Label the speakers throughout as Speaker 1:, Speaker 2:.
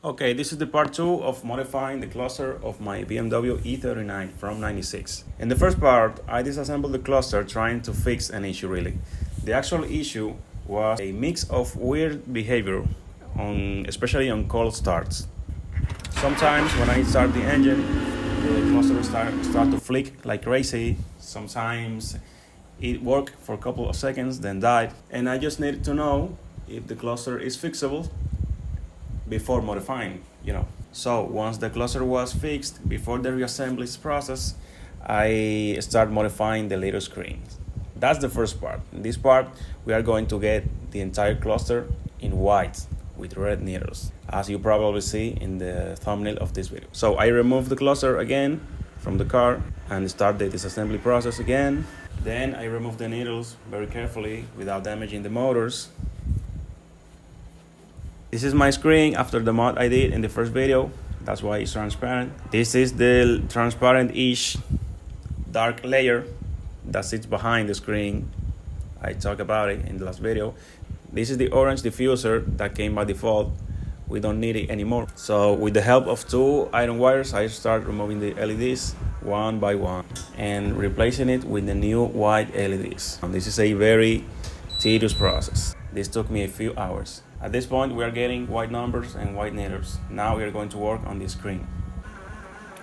Speaker 1: Okay, this is the part 2 of modifying the cluster of my BMW E39 from 96. In the first part, I disassembled the cluster trying to fix an issue really. The actual issue was a mix of weird behavior, especially on cold starts. Sometimes when I start the engine, the cluster start to flick like crazy. Sometimes it worked for a couple of seconds, then died. And I just needed to know if the cluster is fixable before modifying, So once the cluster was fixed, before the reassembly process, I start modifying the little screen. That's the first part. In this part, we are going to get the entire cluster in white with red needles, as you probably see in the thumbnail of this video. So I remove the cluster again from the car and start the disassembly process again. Then I remove the needles very carefully without damaging the motors. This is my screen after the mod I did in the first video. That's why it's transparent. This is the transparent-ish dark layer that sits behind the screen. I talked about it in the last video. This is the orange diffuser that came by default. We don't need it anymore. So with the help of 2 iron wires, I start removing the LEDs one by one and replacing it with the new white LEDs. And this is a very tedious process. This took me a few hours. At this point, we are getting white numbers and white needles. Now we are going to work on the screen.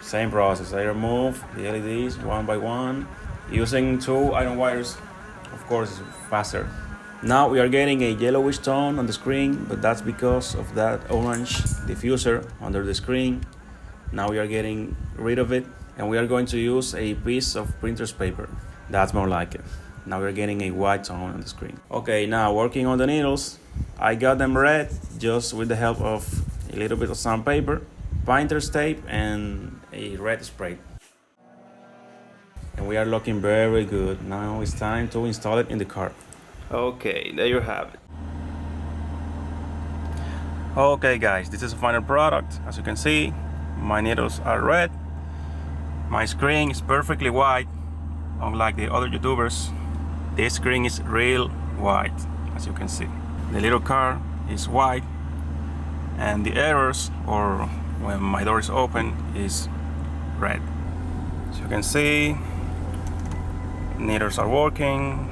Speaker 1: Same process. I remove the LEDs one by one. Using 2 iron wires, of course, is faster. Now we are getting a yellowish tone on the screen, but that's because of that orange diffuser under the screen. Now we are getting rid of it, and we are going to use a piece of printer's paper. That's more like it. Now we're getting a white tone on the screen. Okay, now working on the needles. I got them red just with the help of a little bit of sandpaper, painter's tape, and a red spray. And we are looking very good. Now it's time to install it in the car. Okay, there you have it. Okay guys, this is the final product. As you can see, my needles are red. My screen is perfectly white, unlike the other YouTubers. This screen is real white, as you can see. The little car is white, and the errors, or when my door is open, is red. As you can see, needles are working.